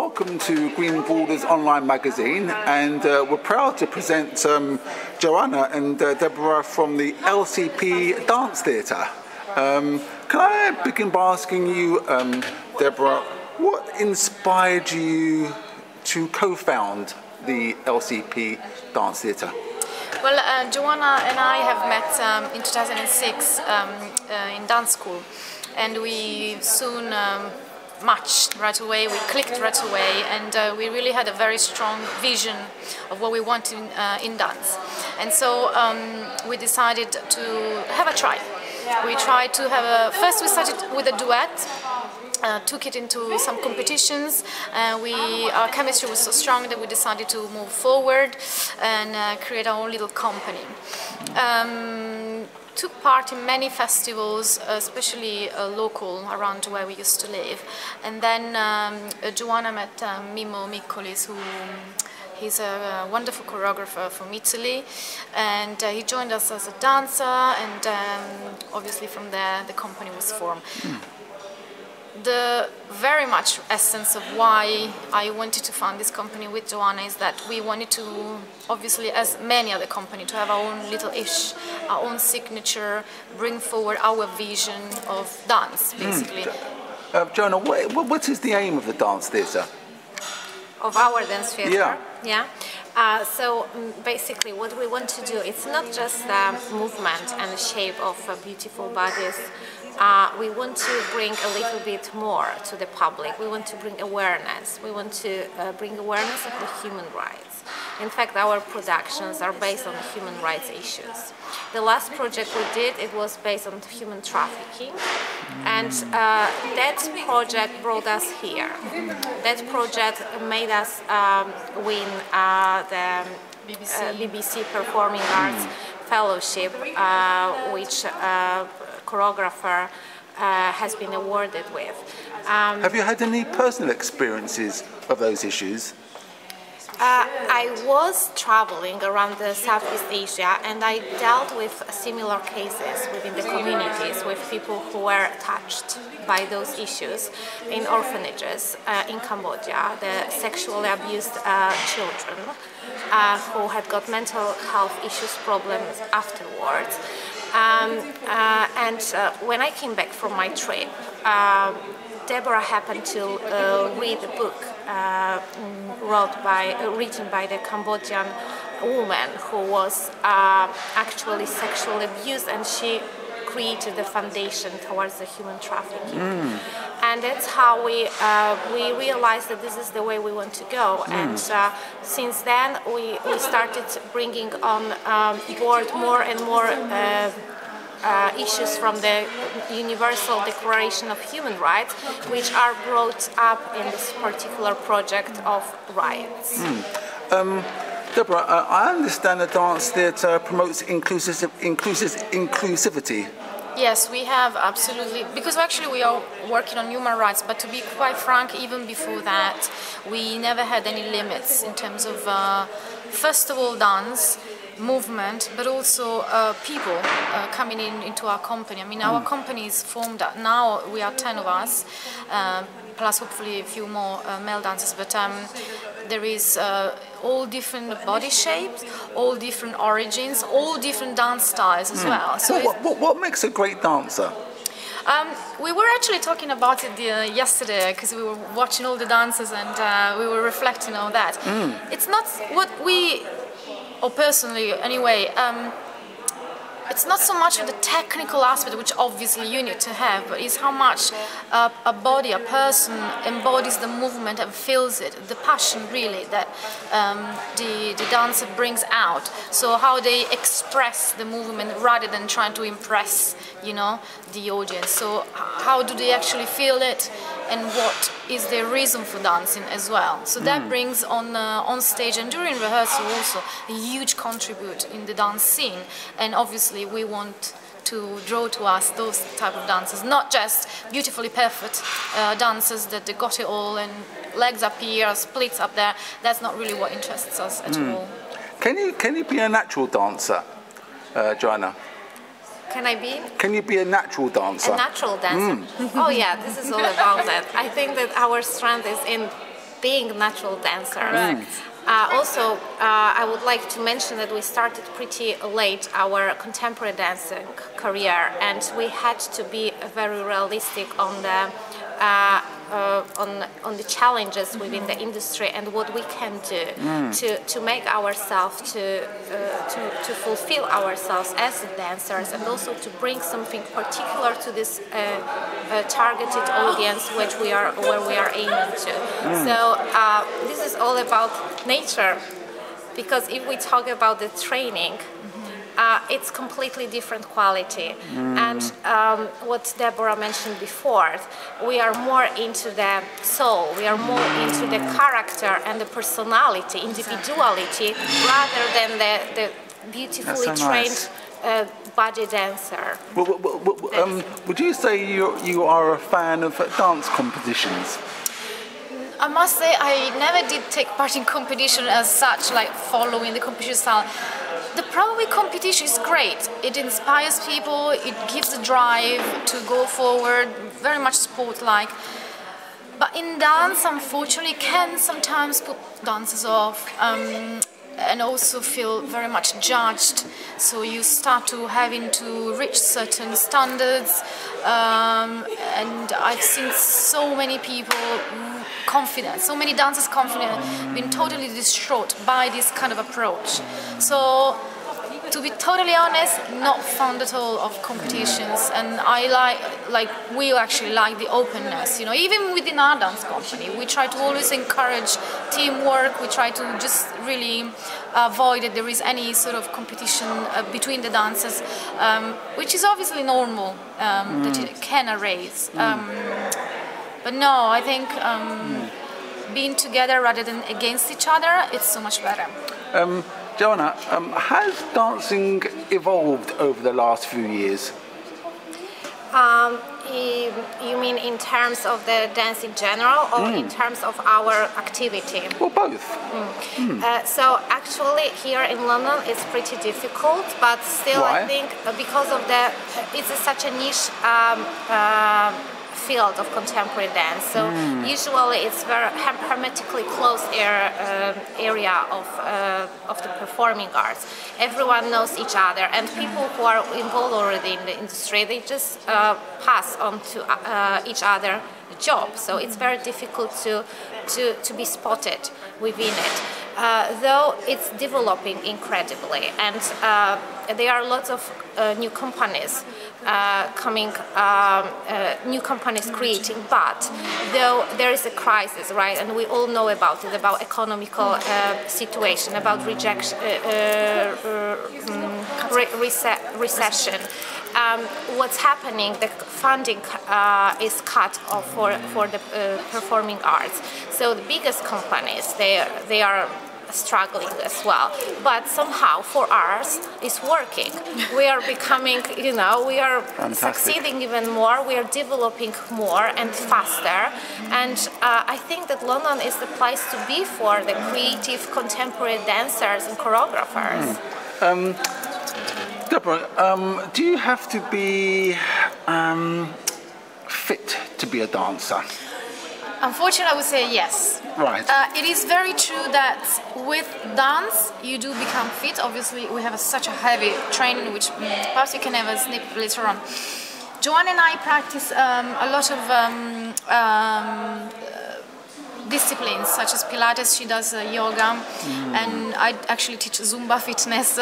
welcome to Green Borders Online Magazine, and we're proud to present Joanna and Deborah from the LCP Dance Theatre. Can I begin by asking you, Deborah, what inspired you to co-found the LCP Dance Theatre? Well, Joanna and I have met in 2006 in dance school, and we soon matched right away, we clicked right away, and we really had a very strong vision of what we wanted in dance. And so we decided to have a try. We tried to have first we started with a duet, took it into some competitions. Our chemistry was so strong that we decided to move forward and create our own little company. Took part in many festivals, especially local around where we used to live. And then Joanna met Mimmo Mikkolis, who he's a wonderful choreographer from Italy, and he joined us as a dancer, and obviously from there the company was formed. The very much essence of why I wanted to found this company with Joanna is that we wanted to, obviously as many other companies, to have our own little ish, our own signature, bring forward our vision of dance, basically. Joanna, what is the aim of the dance theatre? Of our dance theatre? Yeah. So basically what we want to do, it's not just the movement and the shape of beautiful bodies. We want to bring a little bit more to the public. We want to bring awareness. We want to bring awareness of the human rights. In fact, our productions are based on human rights issues. The last project we did, it was based on human trafficking, and that project brought us here. That project made us win the BBC Performing Arts Fellowship, which choreographer has been awarded with. Have you had any personal experiences of those issues? I was traveling around Southeast Asia, and I dealt with similar cases within the communities with people who were touched by those issues in orphanages in Cambodia, the sexually abused children who had got mental health issues, problems afterwards. When I came back from my trip, Deborah happened to read a book written by the Cambodian woman who was actually sexually abused, and she created the foundation towards the human trafficking. And that's how we realized that this is the way we want to go. And since then, we started bringing on board more and more issues from the Universal Declaration of Human Rights, which are brought up in this particular project of rights. Deborah, I understand the dance theatre promotes inclusivity. Yes, we have, absolutely, because actually we are working on human rights, but to be quite frank, even before that, we never had any limits in terms of, first of all, dance, movement, but also people coming into our company. I mean, our company is formed, now we are 10 of us, plus hopefully a few more male dancers, but there is all different body shapes, all different origins, all different dance styles as well. So what makes a great dancer? We were actually talking about it yesterday, because we were watching all the dancers and we were reflecting on that. It's not what we, or personally anyway, it's not so much of the technical aspect, which obviously you need to have, but it's how much a body, a person embodies the movement and feels it, the passion really that the dancer brings out. So how they express the movement rather than trying to impress, you know, the audience. So how do they actually feel it, and what is their reason for dancing as well. So that brings on stage and during rehearsal also a huge contribute in the dance scene. And obviously we want to draw to us those type of dancers, not just beautifully perfect dancers that they got it all and legs up here, splits up there. That's not really what interests us at all. Can you be a natural dancer, Joanna? Can I be? Can you be a natural dancer? A natural dancer? Oh yeah, this is all about that. I think that our strength is in being natural dancers. Also, I would like to mention that we started pretty late our contemporary dancing career, and we had to be very realistic on the challenges within the industry and what we can do to make ourselves to fulfill ourselves as dancers, and also to bring something particular to this targeted audience where we are aiming to. So this is all about nature, because if we talk about the training, it's completely different quality. And what Deborah mentioned before, we are more into the soul, we are more into the character and the personality, individuality, rather than the beautifully trained body dancer. Would you say you are a fan of dance competitions? I must say I never did take part in competition as such, like following the competition style. The problem with competition is great. It inspires people, it gives a drive to go forward, very much sport-like. But in dance, unfortunately, can sometimes put dancers off and also feel very much judged. So you start to having to reach certain standards, and I've seen so many people confident, so many dancers confident, been totally distraught by this kind of approach. So, to be totally honest, not fond at all of competitions, and we actually like the openness, you know, even within our dance company, we try to always encourage teamwork, we try to just really avoid that there is any sort of competition between the dancers, which is obviously normal, that it can arise. But no, I think being together rather than against each other, it's so much better. Joanna, has dancing evolved over the last few years? You mean in terms of the dance in general, or in terms of our activity? Well, both. So actually here in London it's pretty difficult, but still Why? I think because of it's such a niche field of contemporary dance. So usually it's very hermetically closed area of the performing arts. Everyone knows each other, and people who are involved already in the industry, they just pass on to each other the job. So it's very difficult to be spotted within it. Though it's developing incredibly, and there are lots of new companies coming, new companies creating, but though there is a crisis, right, and we all know about it, about economical situation, about rejection, recession. What's happening, the funding is cut off for the performing arts. So the biggest companies, they are struggling as well, but somehow for us it's working. We are becoming, you know, we are succeeding even more, we are developing more and faster, and I think that London is the place to be for the creative contemporary dancers and choreographers. Deborah, do you have to be fit to be a dancer? Unfortunately, I would say yes. Right. It is very true that with dance you do become fit. Obviously, we have such a heavy training, which perhaps you can have a snip later on. Joanna and I practice a lot of disciplines, such as Pilates. She does yoga, and I actually teach Zumba fitness.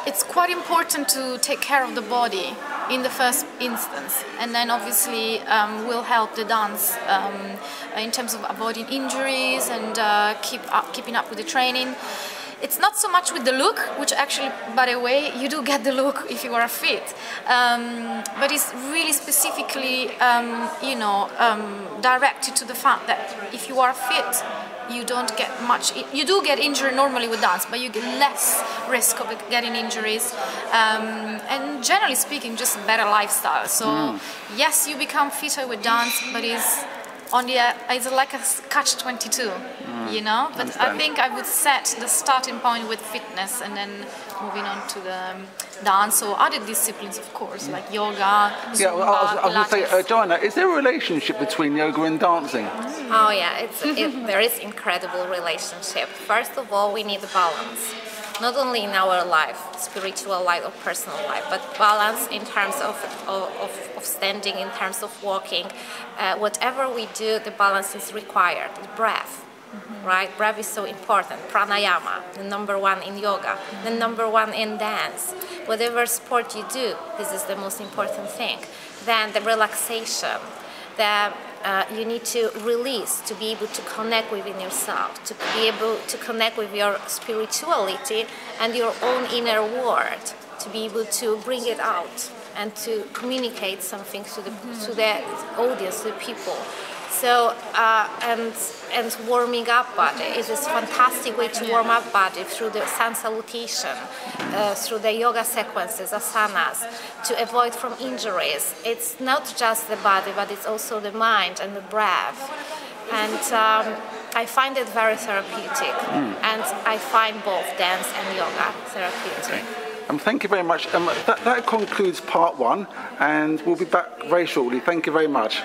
It's quite important to take care of the body in the first instance, and then obviously will help the dance in terms of avoiding injuries and keeping up with the training. It's not so much with the look, which actually, by the way, you do get the look if you are fit, but it's really specifically, directed to the fact that if you are fit, you don't get much. You do get injured normally with dance, but you get less risk of getting injuries, and generally speaking, just a better lifestyle. So yes, you become fitter with dance, but it's on the it's like a catch-22, you know. But understand. I think I would set the starting point with fitness, and then moving on to the dance or other disciplines, of course, like yoga, Zumba, Yeah, well, I was going to say, Pilates. Joanna, is there a relationship between yoga and dancing? Oh yeah, there is incredible relationship. First of all, we need balance, not only in our life, spiritual life or personal life, but balance in terms of standing, in terms of walking. Whatever we do, the balance is required. Breath, right? Breath is so important. Pranayama, the number one in yoga, the number one in dance. Whatever sport you do, this is the most important thing. Then the relaxation, you need to release, to be able to connect within yourself, to be able to connect with your spirituality and your own inner world, to be able to bring it out and to communicate something to the audience, to the people. So, and warming up body is a fantastic way to warm up body through the sun salutation, through the yoga sequences, asanas, to avoid from injuries. It's not just the body, but it's also the mind and the breath. And I find it very therapeutic. And I find both dance and yoga therapeutic. Thank you very much. That concludes part one, and we'll be back very shortly. Thank you very much.